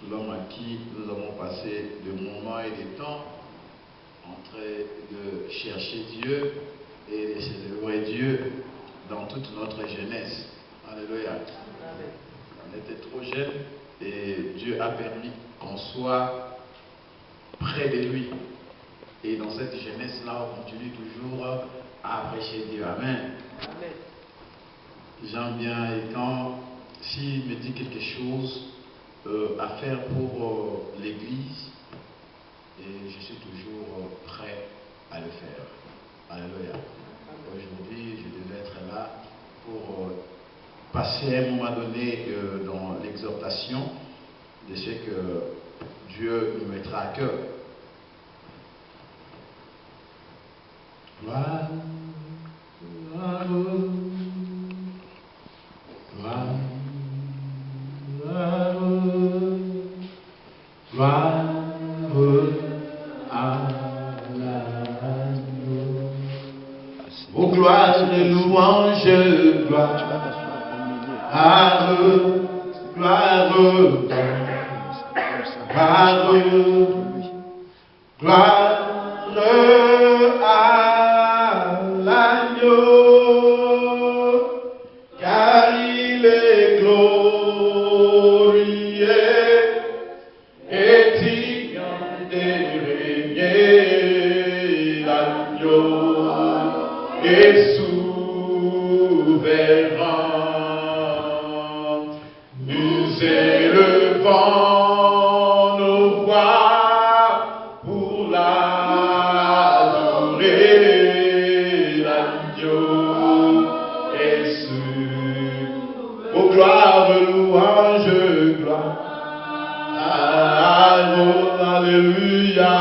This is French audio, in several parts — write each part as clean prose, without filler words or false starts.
l'homme à qui nous avons passé des moments et des temps en train de chercher Dieu et de célébrer Dieu dans toute notre jeunesse. Alléluia. On était trop jeunes et Dieu a permis qu'on soit près de lui. Et dans cette jeunesse-là, on continue toujours à prêcher Dieu. Amen. Amen. J'aime bien, et quand, s'il me dit quelque chose à faire pour l'Église, et je suis toujours prêt à le faire. Alléluia. Aujourd'hui, je devais être là pour passer à un moment donné dans l'exhortation de ce que Dieu nous mettra à cœur. Gloire, gloire, gloire, gloire, gloire à l'agneau. Ô gloire et louange, gloire, gloire, gloire, gloire à l'agneau, car il est glorieux et digne de régner. L'agneau est souverain. Nous élevons nos voix pour l'adorer. L'agneau est souverain. Oh, gloire, louange, gloire. Alléluia.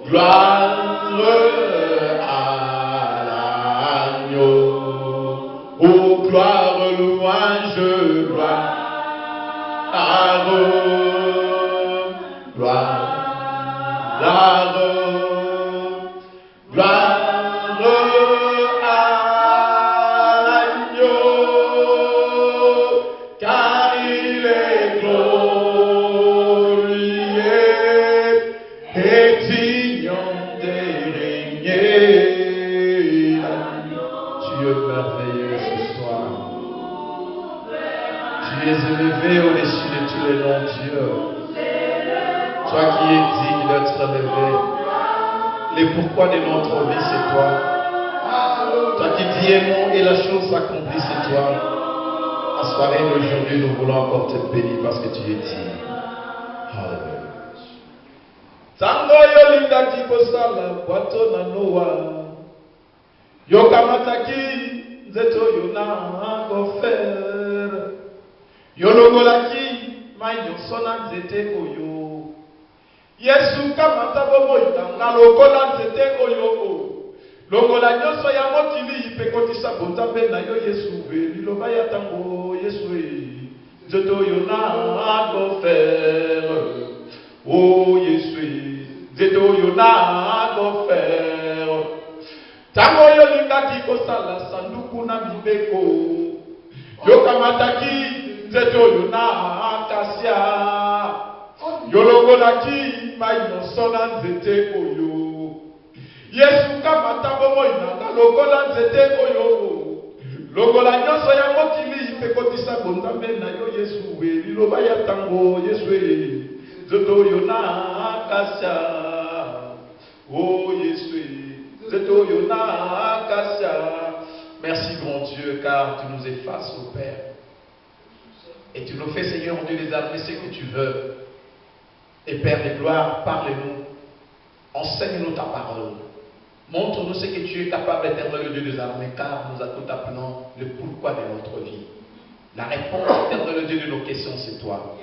Gloire à l'agneau. Oh, gloire, louange, gloire. Gloire, gloire à l'agneau, car il est glorieux et digne de régner. Tu es merveilleux ce soir. Tu es élevé au-dessus de tous les noms, Dieu. Toi qui es digne d'être élevé. Les pourquoi de notre vie, c'est toi. Toi qui dis aimons et la chose s'accomplit, c'est toi. À soirée d'aujourd'hui, nous voulons encore te bénir parce que tu es digne. Alléluia. Tango yolingaki kosala bwato na Noa. Yokamataki nzeto yona kofere. Yolongolaki mai nyonso na nzete oyo. Yesu kamata bomo itanga lokola nzete oyo. Longola nyonso ya mokili pekotisa bota mpe na yo Yesu ve liloba ya tango Yesu nzeto oyo na kofere. Oh Yesu nzeto oyo na kofere. Tango yolingaki kosala sanduku na mibeko. Yokamataki nzeto oyo na akasia. Yolongolaki mai nyonso na nzete oyo. Yesu kamata bomo inanga lokola nzete oyo. Longola nyonso ya mokili pekotisa bonzambe na yo Yesu we liloba ya tango Yesu nzeto oyo na akasia. Oh Yesu nzeto oyo na akasia. Merci bon Dieu car tu nous effaces au Père. Et tu nous fais, Seigneur, Dieu des armées, ce que tu veux. Et Père de gloire, parle-nous. Enseigne-nous ta parole. Montre-nous ce que tu es capable, éternel Dieu des armées, car nous tout appelons le pourquoi de notre vie. La réponse, éternel Dieu de nos questions, c'est toi.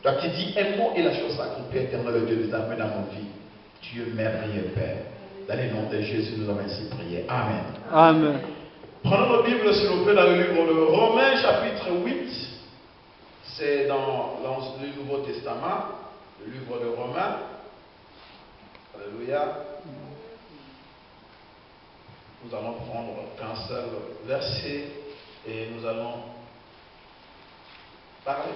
Toi qui dis un mot et la chose s'accomplit, éternel Dieu des armées, dans mon vie. Tu es merveilleux, Père. Dans le nom de Jésus, nous avons ainsi prié. Amen. Amen. Prenons nos Bibles, s'il vous plaît, dans le livre de Romains, chapitre 8. C'est dans le Nouveau Testament, le livre de Romains. Alléluia. Nous allons prendre qu'un seul verset et nous allons Parlez.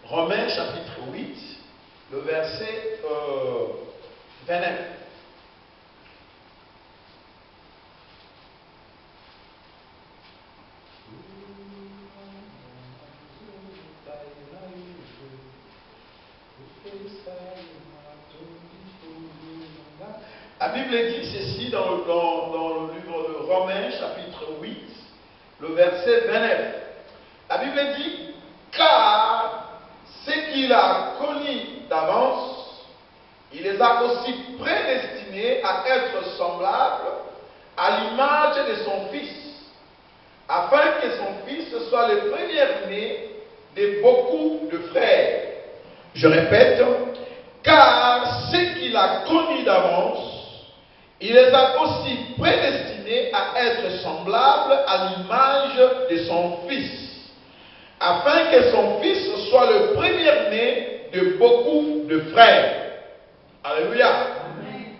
Romains chapitre 8, le verset 29. La Bible dit ceci dans le livre de Romains chapitre 8, le verset 29. La Bible dit, car ce qu'il a connu d'avance, il les a aussi prédestinés à être semblables à l'image de son Fils, afin que son Fils soit le premier-né de beaucoup de frères. Je répète, car ce qu'il a connu d'avance, il les a aussi prédestinés à être semblables à l'image de son Fils, afin que son Fils soit le premier-né de beaucoup de frères. Alléluia. Amen.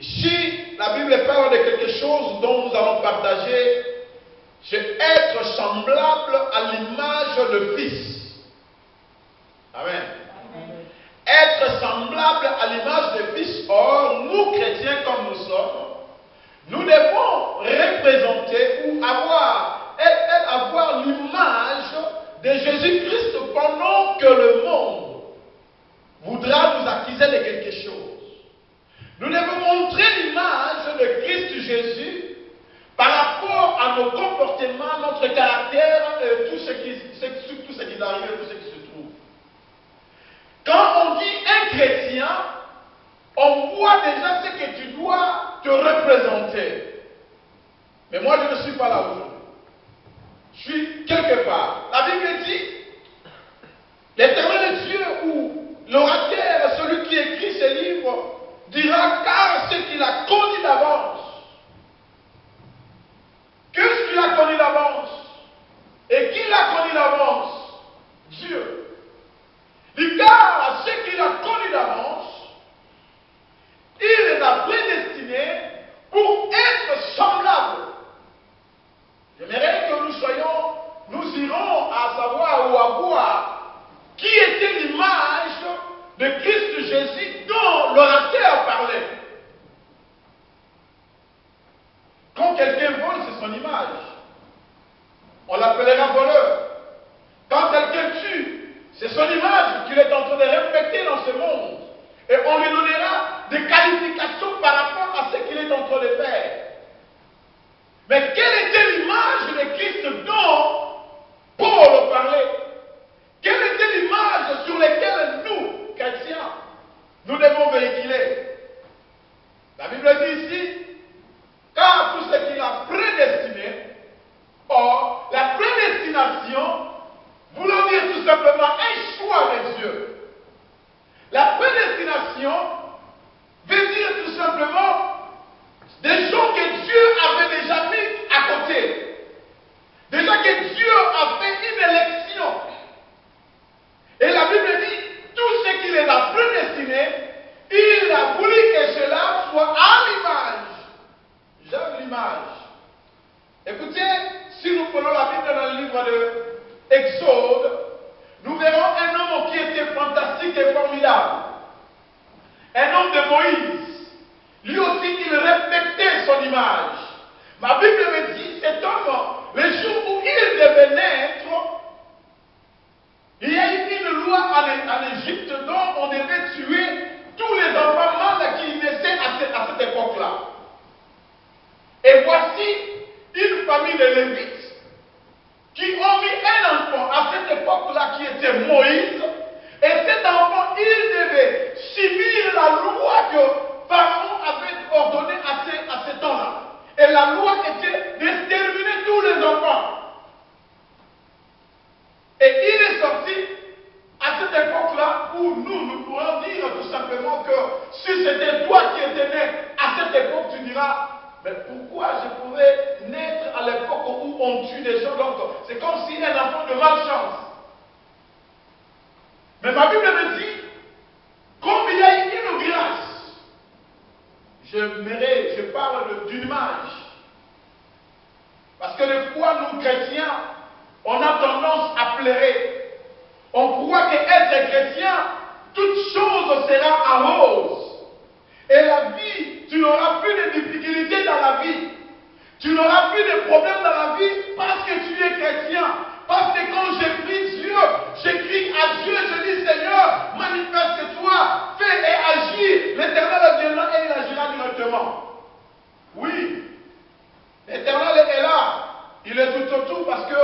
Ici, la Bible parle de quelque chose dont nous allons partager, c'est être semblable à l'image de Fils. Amen. Être semblable à l'image de Fils. Or, nous chrétiens comme nous sommes, nous devons représenter ou avoir l'image de Jésus-Christ pendant que le monde voudra nous accuser de quelque chose. Nous devons montrer l'image de Christ Jésus par rapport à nos comportements, notre caractère, tout ce qui arrive, tout ce qui se trouve. Quand on dit un chrétien, on voit déjà ce que tu dois te représenter. Mais moi, je ne suis pas là aujourd'hui. Je suis quelque part. La Bible dit, l'Éternel Dieu ou l'orateur, celui qui écrit ce livre, dira car ce qu'il a connu d'avance. Qu'est-ce qu'il a connu d'avance? Et qui l'a connu d'avance? Dieu. Car ce qu'il a connu d'avance, il les a prédestinés pour être semblables. J'aimerais que nous irons à savoir ou à voir qui était l'image de Christ Jésus dont l'orateur parlait. Quand quelqu'un vole, c'est son image. On l'appellera voleur. Quand quelqu'un tue, c'est son image qu'il est en train de respecter dans ce monde. Et on lui donnera des qualifications par rapport à ce qu'il est en train de faire. Mais quelle était l'image de Christ dont Paul parlait? Quelle était l'image sur laquelle nous, chrétiens, nous devons véhiculer? La Bible dit ici, car tout ce qu'il a prédestiné, or la prédestination, voulant dire tout simplement un choix de Dieu. La prédestination veut dire tout simplement des gens que Dieu avait déjà mis à côté. Déjà que Dieu a fait une élection. Et la Bible dit, tout ce qui les a prédestinés, il a voulu que cela soit à l'image. J'aime l'image. Écoutez, si nous prenons la Bible dans le livre de Exode, nous verrons un homme qui était fantastique et formidable. Un homme de Moïse. Lui aussi, il respectait son image. Ma Bible me dit, cet homme, le jour où il devait naître, il y a eu une loi en Égypte dont on devait tuer tous les enfants mâles qui naissaient à cette époque-là. Et voici une famille de Lévites qui ont mis un enfant à cette époque-là qui était Moïse, et cet enfant, il devait subir la loi que Pharaon avait ordonnée à ce temps-là. Et la loi était d'exterminer tous les enfants. Et il est sorti à cette époque-là où nous pourrons dire tout simplement que si c'était toi qui étais né à cette époque, tu diras, mais pourquoi je pouvais naître à l'époque où on tue des gens? Donc, c'est comme si un enfant de malchance. Mais ma Bible me dit, comme il y a une grâce, je parle d'une image. Parce que des fois, nous chrétiens, on a tendance à pleurer. On croit qu'être chrétien, toute chose sera en rose. Et la vie, tu n'auras plus de difficultés dans la vie. Tu n'auras plus de problèmes dans la vie parce que tu es chrétien. Parce que quand je prie Dieu, j'écris à Dieu, je dis Seigneur, manifeste-toi, fais et agis. L'Éternel viendra et il agira directement. Oui, l'Éternel est là. Il est tout autour parce que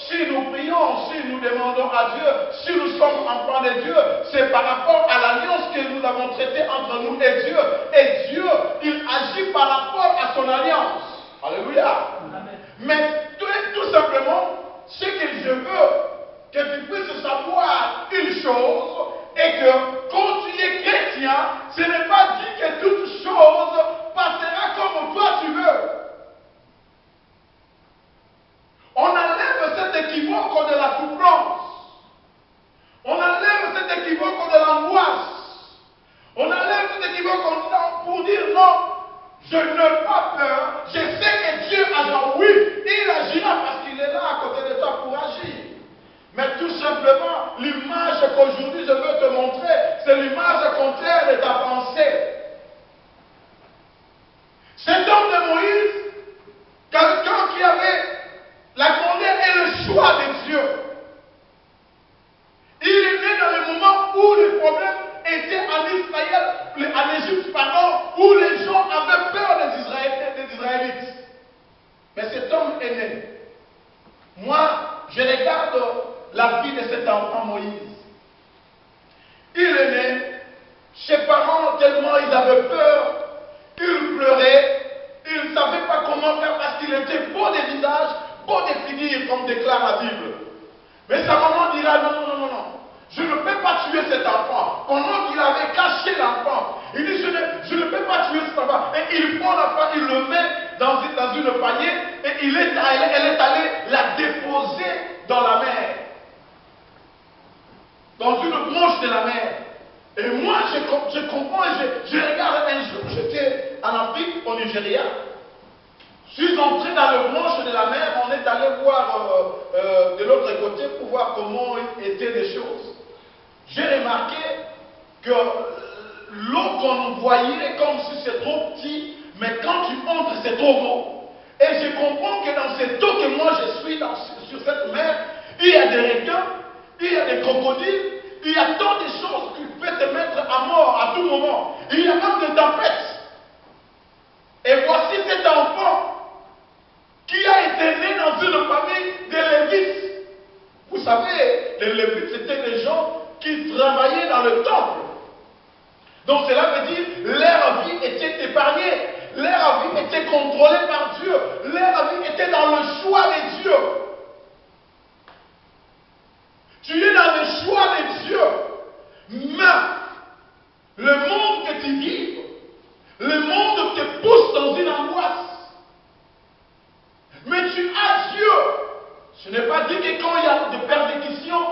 si nous prions, si nous demandons à Dieu, si nous sommes enfants de Dieu, c'est par rapport à l'alliance que nous avons traitée entre nous et Dieu. Et Dieu, il agit par rapport à son alliance. Alléluia. Amen. Mais tout simplement, ce que je veux, que tu puisses savoir une chose, et que quand tu es chrétien, ce n'est pas dit que toute chose passera comme toi tu veux. On enlève cet équivoque de la souffrance. On enlève cet équivoque de l'angoisse. On enlève cet équivoque pour dire non, je n'ai pas peur. Je sais que Dieu agit. Oui, il agira parce qu'il est là à côté de toi pour agir. Mais tout simplement, l'image qu'aujourd'hui je veux te montrer, c'est l'image contraire de ta pensée. Cet homme de Moïse, quelqu'un qui avait la colère et le choix de Dieu. Il est né dans le moment où les problèmes étaient en Israël, en Égypte, pardon, où les gens avaient peur des Israélites. Mais cet homme est né. Moi, je regarde la vie de cet enfant Moïse. Il est né, ses parents tellement ils avaient peur, ils pleuraient, ils ne savaient pas comment faire parce qu'il était beau de visage, beau de figure, comme déclare la Bible. Mais sa maman dira non, non, non, non, non. Je ne peux pas tuer cet enfant. Pendant qu'il avait caché l'enfant, il dit je ne peux pas tuer cet enfant. Et il prend l'enfant, il le met dans une panier et elle est allée la déposer dans la mer. Dans une branche de la mer. Et moi, je comprends et je regarde un jour, j'étais en Afrique, au Nigeria. Je suis entré dans le branche de la mer, on est allé voir de l'autre côté pour voir comment étaient les choses. J'ai remarqué que l'eau qu'on voyait comme si c'est trop petit, mais quand tu entres, c'est trop gros. Et je comprends que dans cette eau que moi je suis sur cette mer, il y a des requins, il y a des crocodiles, il y a tant de choses qui peuvent te mettre à mort à tout moment. Il y a même des tempêtes. Et voici cet enfant qui a été né dans une famille de Lévites. Vous savez, les Lévites, c'était des gens qui travaillaient dans le temple. Donc cela veut dire leur vie était épargnée, leur vie était contrôlée par Dieu, leur vie était dans le choix de Dieu. Tu es dans le choix de Dieu, mais le monde que tu vis, le monde te pousse dans une angoisse. Mais tu as Dieu. Ce n'est pas dit que quand il y a des persécutions,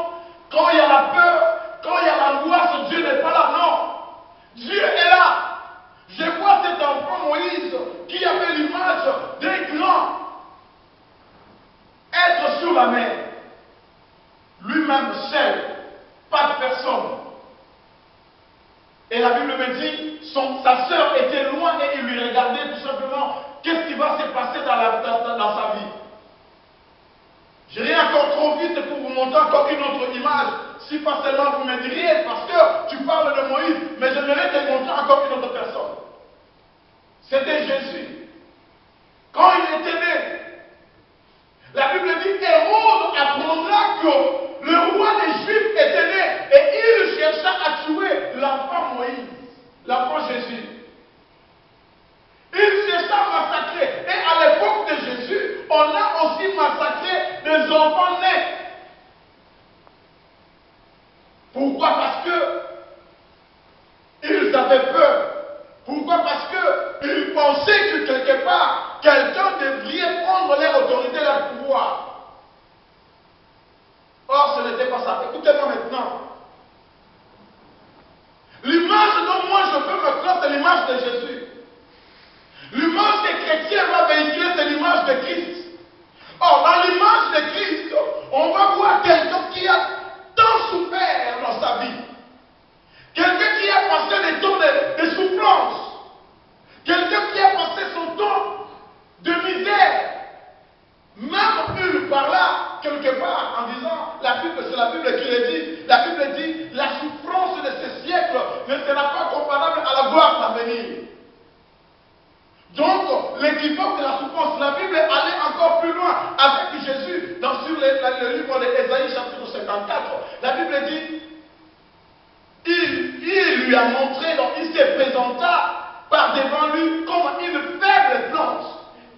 quand il y a la peur, quand il y a l'angoisse, Dieu n'est pas là. Non. Dieu est là. Je vois cet enfant Moïse qui avait l'image d'un grand être sur la mer. Lui-même seul, pas de personne. Et la Bible me dit, sa sœur était loin et il lui regardait tout simplement qu'est-ce qui va se passer dans sa vie. Je n'irai encore trop vite pour vous montrer encore une autre image. Si pas seulement vous me diriez, parce que tu parles de Moïse, mais j'aimerais te montrer encore une autre personne. C'était Jésus. Quand il était né, la Bible dit, Hérode apprendra que le roi des Juifs était né et il chercha à tuer l'enfant Moïse, l'enfant Jésus. Il chercha à massacrer. Et à l'époque de Jésus, on a aussi massacré des enfants nés. Pourquoi? Parce que ils avaient peur. Pourquoi? Parce qu'ils pensaient que quelque part, quelqu'un devrait prendre leur autorité, leur pouvoir. Or, ce n'était pas ça. Écoutez-moi maintenant. L'image dont moi je veux me faire, c'est l'image de Jésus. L'image que les chrétiens va véhiculer, c'est l'image de Christ. Donc, l'équivoque de la souffrance, la Bible est allée encore plus loin avec Jésus sur le livre d'Ésaïe chapitre 54. La Bible dit, il lui a montré, donc il s'est présenta par devant lui comme une faible plante.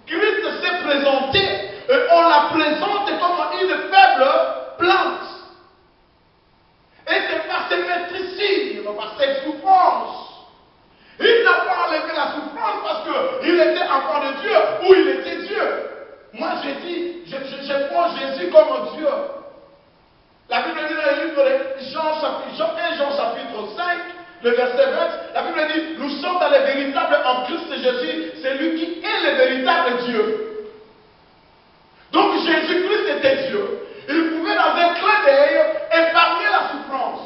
Christ s'est présenté et on la présente comme une faible plante. Et c'est par ses maîtrisines, par ses souffrances. Il n'a pas enlevé la souffrance parce qu'il était enfant de Dieu ou il était Dieu. Moi j'ai dit, je prends Jésus comme Dieu. La Bible dit dans le livre de Jean chapitre 5, le verset 20, la Bible dit, nous sommes dans les véritables en Christ Jésus, c'est lui qui est le véritable Dieu. Donc Jésus-Christ était Dieu. Il pouvait dans un clin d'œil épargner la souffrance.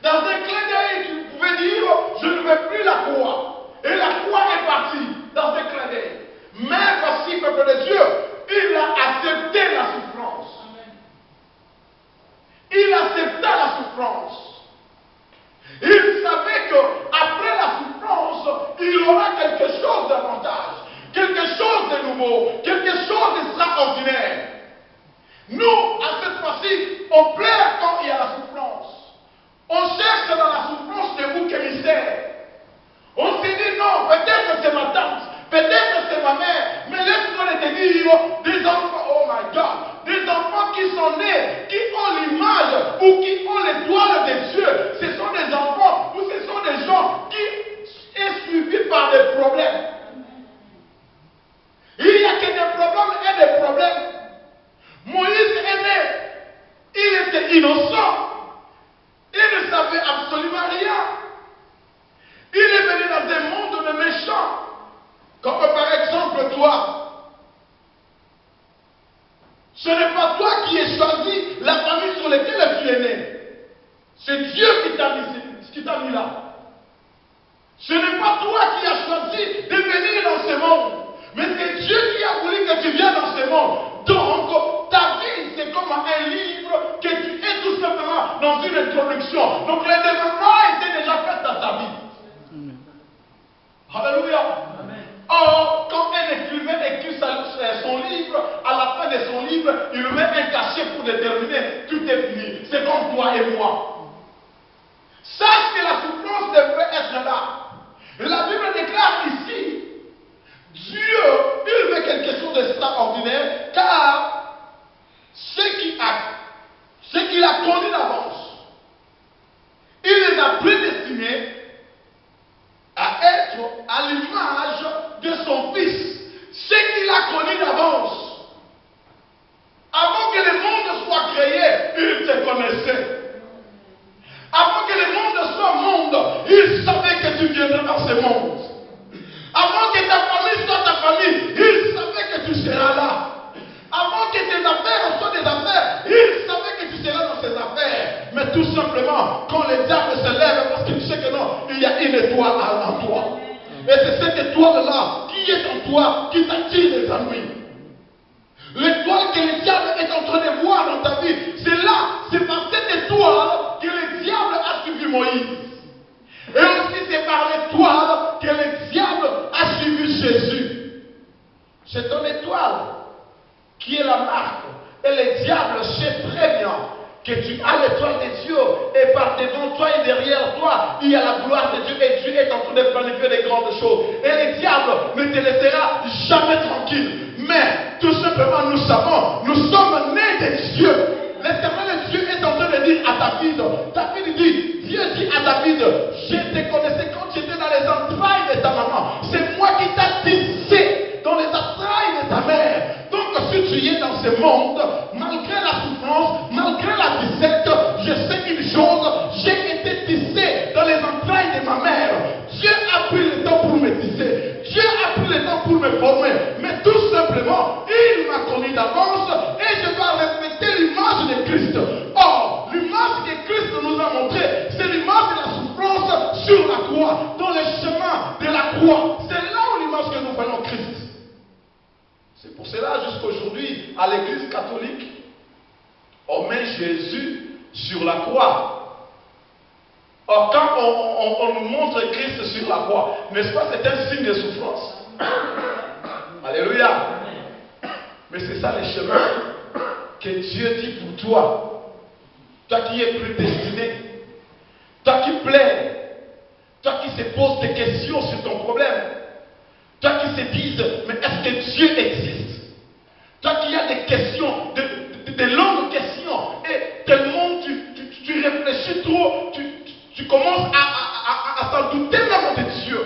Dans un clin d'œil, il pouvait dire, je ne veux plus la croix. Et la croix est partie dans un clin d'œil. Mais voici, peuple de Dieu, il a accepté la souffrance. Il accepta la souffrance. Il savait qu'après la souffrance, il aura quelque chose d'avantage, quelque chose de nouveau, quelque chose d'extraordinaire. Nous, à cette fois-ci, on pleure quand il y a la souffrance. On cherche dans la souffrance des boucs émissaires. On se dit non, peut-être que c'est ma tante, peut-être que c'est ma mère, mais laisse-moi te dire, des enfants, oh my God, des enfants qui sont nés, qui ont l'image ou qui ont l'étoile des cieux, ce sont des enfants ou ce sont des gens qui sont suivis par des problèmes. Il n'y a que des problèmes et des problèmes. Moïse est né, il était innocent, il ne savait absolument rien. Il est venu dans un monde de méchants, comme par exemple toi. Ce n'est pas toi qui as choisi la famille sur laquelle tu es né. C'est Dieu qui t'a mis là. Ce n'est pas toi qui as choisi de venir dans ce monde. Mais c'est Dieu qui a voulu que tu viennes dans ce monde. Donc, ta vie, c'est comme un livre que tu es tout simplement dans une introduction. Donc, le développement était déjà fait dans ta vie. Alléluia. Or, quand un écrivain écrit son livre, à la fin de son livre, il met un cachet pour déterminer tout est fini. C'est comme toi et moi. Sache que la souffrance devrait être là. Et la Bible déclare ici, Dieu, il veut quelque chose d'extraordinaire, car ce qu'il a connu d'avance, il les a prédestinés à être à l'image de son Fils. Ce qu'il a connu d'avance, avant que le monde soit créé, il te connaissait. Avant que le monde soit monde, il savait que tu viendrais dans ce monde. Avant que ta famille soit ta famille, il savait que tu seras là. Avant que tes affaires soient des affaires, il savait que tu seras dans ses affaires. Mais tout simplement, quand le diable se lève, parce qu'il sait que non, il y a une étoile en toi. Et c'est cette étoile-là qui est en toi, qui t'attire les ennuis. L'étoile que le diable est en train de voir dans ta vie, c'est par cette étoile que le diable a suivi Moïse. Et aussi c'est par l'étoile que le diable a suivi Jésus. C'est ton étoile qui est la marque. Et le diable sait très bien que tu as l'étoile de Dieu. Et par devant toi et derrière toi, il y a la gloire de Dieu. Et Dieu est en train de planifier des grandes choses. Et le diable ne te laissera jamais tranquille. Mais tout simplement nous savons, nous sommes nés de Dieu. L'éternel Dieu est en train de dire à David, David dit, Dieu dit à David, je te connaissais quand tu étais dans les entrailles de ta maman. C'est moi qui t'ai tissé dans les entrailles de ta mère. Donc si tu es dans ce monde, malgré la souffrance, malgré la disette, je sais une chose, j'ai été tissé dans les entrailles de ma mère. Dieu a pris le temps pour me tisser. Dieu a pris le temps pour me former. Mais tout simplement, il m'a connu d'avance et je dois respecter l'image de Christ. Or, l'image que Christ nous a montrée, c'est l'image de la souffrance sur la croix, dans le chemin de la croix. C'est là où l'image que nous voyons Christ. C'est pour cela, jusqu'aujourd'hui, à l'église catholique, on met Jésus sur la croix. Or, quand on nous montre Christ sur la croix, n'est-ce pas, c'est un signe de souffrance? Alléluia. Mais c'est ça les chemins que Dieu dit pour toi. Toi qui es prédestiné. Toi qui plaide. Toi qui se poses des questions sur ton problème. Toi qui se dises, mais est-ce que Dieu existe? Toi qui as des questions, des longues questions, et tellement tu réfléchis trop, tu commences à t'en douter même de Dieu.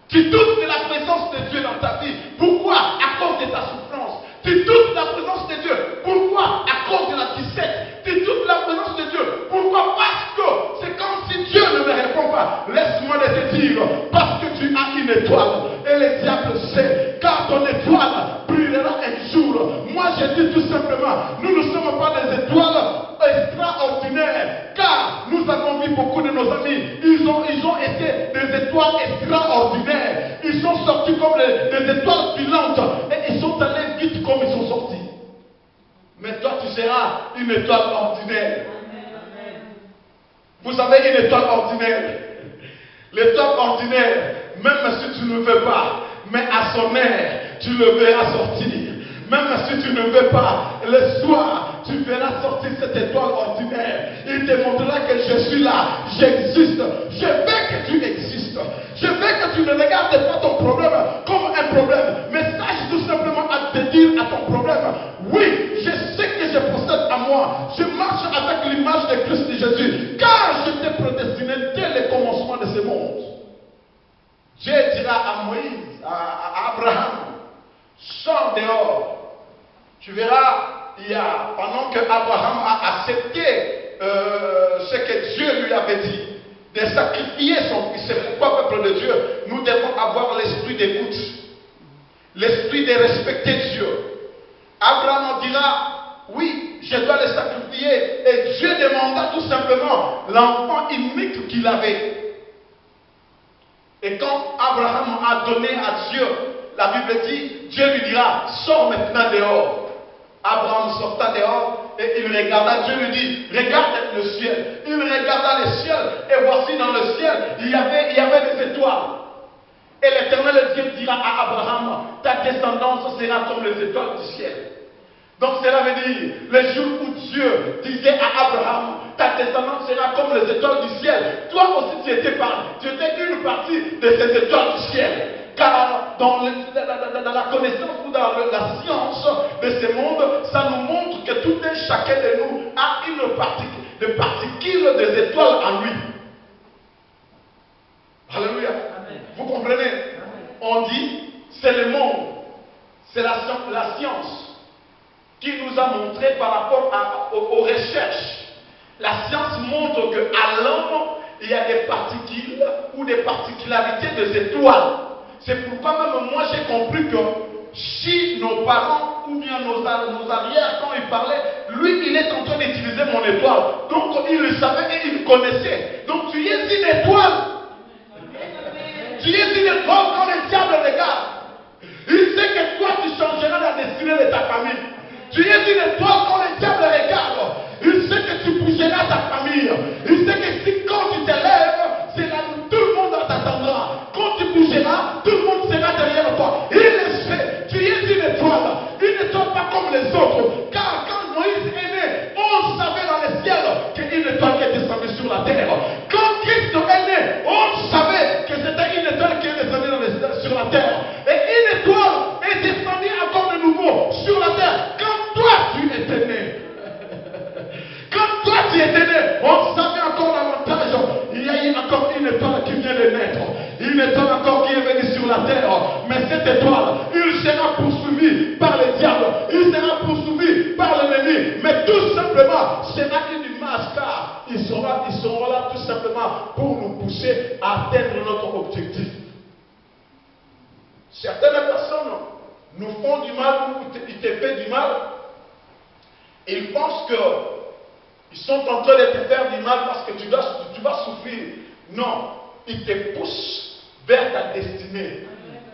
Tu doutes de la présence de Dieu dans ta vie. Pourquoi? À cause de ta souffrance. Tu doutes de la présence de Dieu. Pourquoi? À cause de la disette. Tu doutes de la présence de Dieu. Pourquoi? Parce que c'est comme si Dieu ne me répond pas. Laisse-moi te dire, parce que tu as une étoile. Et le diable sait, car ton étoile brillera un jour. Moi je dis tout simplement, nous ne sommes pas des étoiles extraordinaires, car nous avons vu beaucoup de nos amis, ils ont été des étoiles extraordinaires. Ils sont sortis comme des étoiles filantes et ils sont allés vite comme ils sont sortis. Mais toi tu seras une étoile ordinaire. Vous savez, une étoile ordinaire, l'étoile ordinaire, même si tu ne veux pas, mais à son air, tu le verras sortir. Même si tu ne veux pas, le soir, tu verras sortir cette étoile ordinaire. Il te montrera que je suis là, j'existe. Je veux que tu existes. Je veux que tu ne regardes pas ton problème comme un problème, mais sache tout simplement à te dire à ton problème, oui, je sais que je possède à moi. Je marche avec l'image de Christ de Jésus, car je t'ai prédestiné dès le commencement de ce monde. Dieu dira à Moïse, à Abraham, sors dehors. Tu verras, pendant que Abraham a accepté ce que Dieu lui avait dit, de sacrifier son fils. C'est pourquoi, peuple de Dieu, nous devons avoir l'esprit d'écoute, l'esprit de respecter Dieu. Abraham dira, oui, je dois le sacrifier. Et Dieu demanda tout simplement l'enfant unique qu'il avait. Et quand Abraham a donné à Dieu, la Bible dit, Dieu lui dira, sors maintenant dehors. Abraham sorta dehors et il regarda, Dieu lui dit, regarde le ciel. Il regarda le ciel et voici dans le ciel, il y avait des étoiles. Et l'Éternel Dieu dira à Abraham, ta descendance sera comme les étoiles du ciel. Donc cela veut dire, le jour où Dieu disait à Abraham, ta descendance sera comme les étoiles du ciel. Toi aussi tu étais une partie de ces étoiles du ciel. Car dans la connaissance ou dans la science de ce monde, ça nous montre que tout un chacun de nous a des particules des étoiles en lui. Alléluia. Amen. Vous comprenez? Amen. On dit, c'est le monde, c'est la science qui nous a montré par rapport aux recherches. La science montre qu'à l'homme, il y a des particules ou des particularités des étoiles. C'est pourquoi même moi j'ai compris que si nos parents ou bien nos arrières, quand ils parlaient, lui il est en train d'utiliser mon étoile. Donc il le savait et il le connaissait. Donc tu es une étoile. Tu es une étoile quand le diable regarde. Il sait que toi tu changeras la destinée de ta famille. Tu es une étoile quand le diable regarde. Il sait que tu bougeras ta famille. Il sait que si quand tu te lèves, c'est là où tout le monde t'attendra. Quand tu bougeras, tout le monde sera derrière toi. Il le sait. Tu es une étoile pas comme les autres. Car quand Moïse est né, on savait dans le ciel qu'une étoile qui est descendue sur la terre. Quand Christ est né, on savait que c'était une étoile qui est descendue sur la terre. Et une étoile est descendue encore de nouveau sur la terre. Quand toi tu étais né. Quand toi tu étais né, on savait encore davantage. Il y a eu encore une étoile qui vient de naître. Une étoile encore qui est venue sur la terre. Mais cette étoile, il sera poursuivi par le diable. Il sera poursuivi par l'ennemi. Mais tout simplement, ce sera une image car ils seront là tout simplement pour nous pousser à atteindre notre objectif. Certaines personnes nous font du mal ou ils te font du mal. Et ils pensent qu'ils sont en train de te faire du mal parce que tu vas souffrir. Non, ils te poussent vers ta destinée.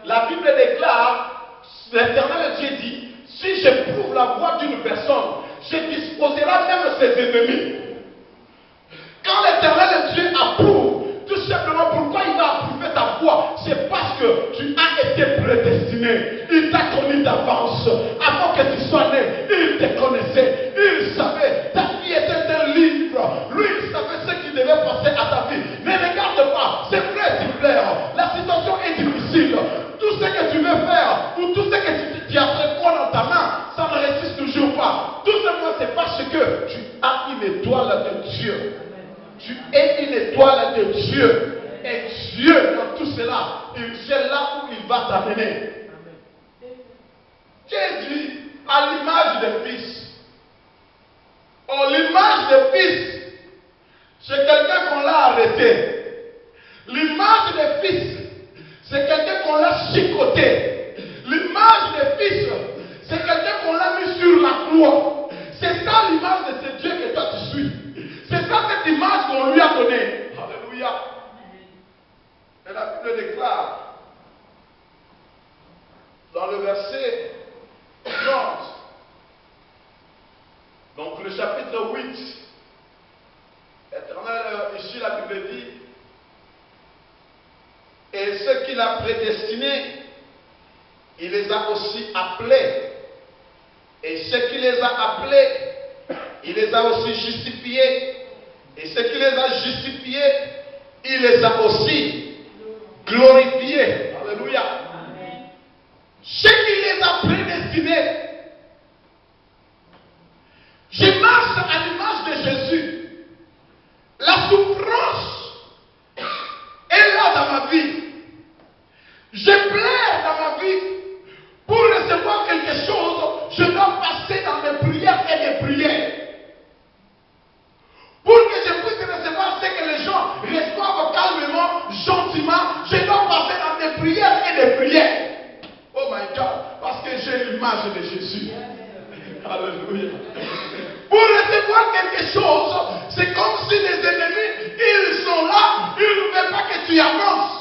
La Bible déclare, l'Éternel Dieu dit, si j'éprouve la voix d'une personne, je disposerai même ses ennemis. Quand l'Éternel Dieu approuve, tout simplement pourquoi il va approuver ta voix, c'est parce que tu as été Tu es une étoile de Dieu. Et Dieu, dans tout cela, c'est là où il va t'amener. Jésus, à l'image des fils. Oh, l'image des fils, c'est quelqu'un qu'on l'a arrêté. L'image des fils, c'est quelqu'un qu'on l'a chicoté. L'image des fils, c'est quelqu'un qu'on l'a mis sur la croix. C'est ça l'image de ce Dieu que toi tu suis. C'est ça cette image qu'on lui a donnée. Alléluia. Et la Bible déclare dans le verset 30, donc le chapitre 8, Éternel, ici la Bible dit, et ceux qu'il a prédestinés, il les a aussi appelés. Et ceux qui les a appelés, il les a aussi justifiés. Et ceux qui les a justifiés, il les a aussi glorifiés. Alléluia. Ceux qui les a prédestinés. Je marche à l'image de Jésus. La souffrance est là dans ma vie. Je pleure dans ma vie. Pour recevoir quelque chose, je dois passer dans des prières et des prières. Pour que je puisse recevoir ce que les gens reçoivent calmement, gentiment, je dois passer dans des prières et des prières. Oh my God, parce que j'ai l'image de Jésus. Alléluia. Pour recevoir quelque chose, c'est comme si les ennemis, ils sont là, ils ne veulent pas que tu avances.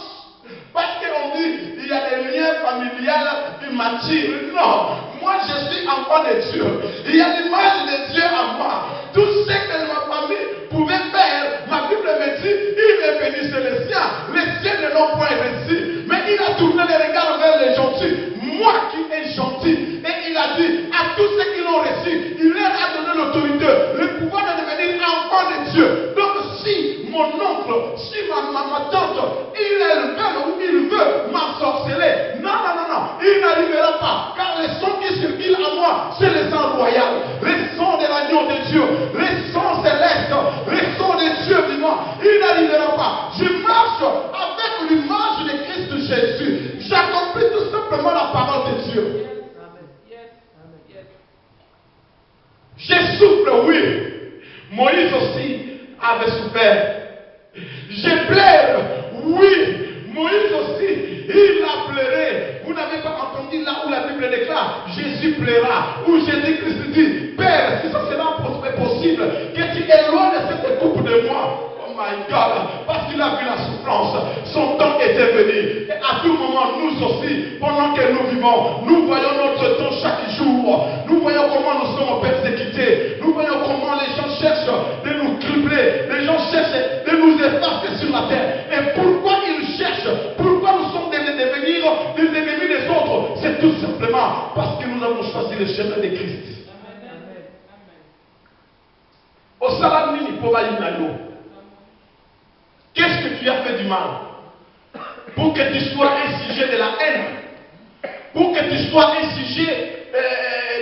Parce qu'on dit, il y a des liens familiales qui m'attirent. Non, moi je suis enfant de Dieu. Il y a l'image de Dieu en moi. Tout ce que ma famille pouvait faire, ma Bible me dit, il est béni chez les siens. Les siens ne l'ont point réussi. Mais il a tourné les regards vers les gentils. Moi qui est gentil. Et il a dit à tous ceux qui l'ont reçu, il leur a donné l'autorité, le pouvoir de devenir enfant de Dieu. Donc si mon oncle, si ma tante, il est le père ou il veut m'ensorceler, non, il n'arrivera pas. Car les sons qui circulent à moi, c'est les sons royaux, les sons de l'agneau de Dieu, les sons célestes, les sons de Dieu vivant. Il n'arrivera pas. Je marche avec l'image de Christ Jésus. J'accomplis tout simplement la parole de Dieu. Je souffre, oui. Moïse aussi avait souffert. Je pleure, oui. Moïse aussi, il a pleuré. Vous n'avez pas entendu là où la Bible déclare Jésus pleura. Où Jésus-Christ dit, Père, si ça sera possible, que tu éloignes cette coupe de moi. Oh my God, parce qu'il a vu la souffrance. Son temps était venu. Et à tout moment, nous aussi, pendant que nous vivons, nous voyons notre temps chaque jour. Nous voyons comment nous sommes persécutés. Nous voyons comment les gens cherchent de nous cribler. Les gens cherchent de nous effacer sur la terre. Et pourquoi ils cherchent? Pourquoi nous sommes devenir des ennemis des autres? C'est tout simplement parce que nous avons choisi le chemin de Christ. Au Salamini, qu'est-ce que tu as fait du mal? Pour que tu sois un sujet de la haine, pour que tu sois un sujet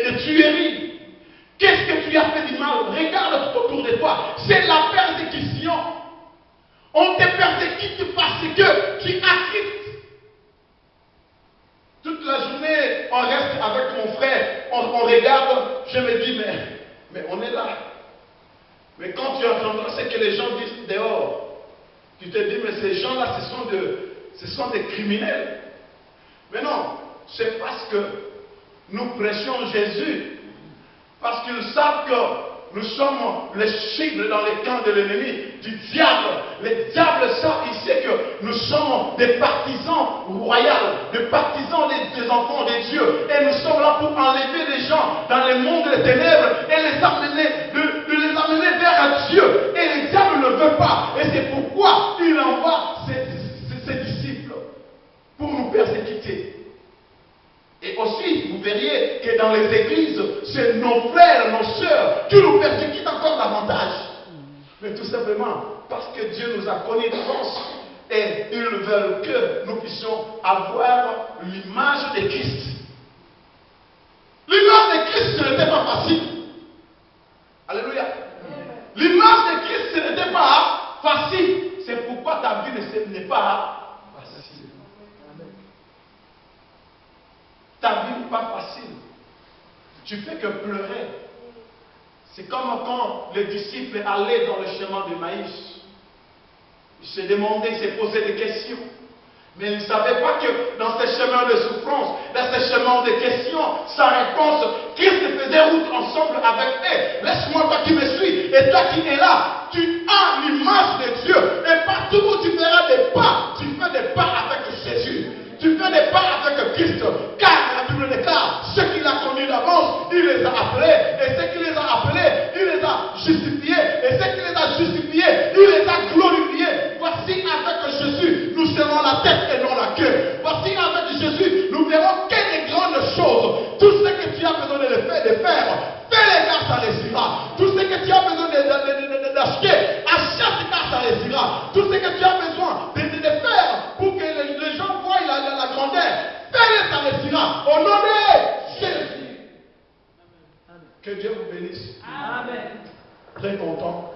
de tuerie. Qu'est-ce que tu as fait du mal? Regarde tout autour de toi. C'est la persécution. On te persécute parce que tu as Christ. Toute la journée, on reste avec mon frère, on regarde, je me dis, mais on est là. Mais quand tu entendras ce que les gens disent dehors, tu te dis, mais ces gens-là, ce sont des criminels. Mais non, c'est parce que nous prêchons Jésus. Parce qu'ils savent que nous sommes les cibles dans les camps de l'ennemi, du diable. Les diables savent ici que nous sommes des partisans royaux, des partisans des enfants de Dieu. Et nous sommes là pour enlever les gens dans le monde des ténèbres et les amener, de les amener vers Dieu. Et le diable ne veut pas. Et c'est pourquoi il envoie ses disciples pour nous persécuter. Et aussi, vous verriez que dans les églises, c'est nos frères, nos sœurs qui nous persécutent encore davantage. Mais tout simplement parce que Dieu nous a connus d'avance et ils veulent que nous puissions avoir l'image de Christ. L'image de Christ, ce n'était pas facile. Alléluia. L'image de Christ, ce n'était pas pas facile. Ta vie n'est pas facile. Tu fais que pleurer. C'est comme quand les disciples allaient dans le chemin de Maïs. Ils se demandaient, ils se posaient des questions. Mais ils ne savaient pas que dans ces chemins de souffrance, dans ces chemins de questions, sa réponse, Christ faisait route ensemble avec eux. Laisse-moi, toi qui me suis, et toi qui es là, tu as l'image de Dieu. Et partout où tu feras des pas, tu fais des pas avec Jésus. Tu fais des pas avec Christ. Car la Bible déclare, ceux qu'il a connus d'avance, il les a appelés. Et ceux qui les a appelés, il les a justifiés. Et ceux qui les a justifiés, il les a glorifiés. Voici avec Jésus, nous serons la tête et non la queue. Voici avec Jésus, nous verrons que des grandes choses. Tout ce que tu as besoin de faire, fais-les car ça les ira. Tout ce que tu as besoin d'acheter, achète car ça les ira. Tout ce que tu as besoin de faire pour que les gens voient la grandeur, fais-les, ça les ira. Au nom de Jésus. Que Dieu vous bénisse. Amen. Très content.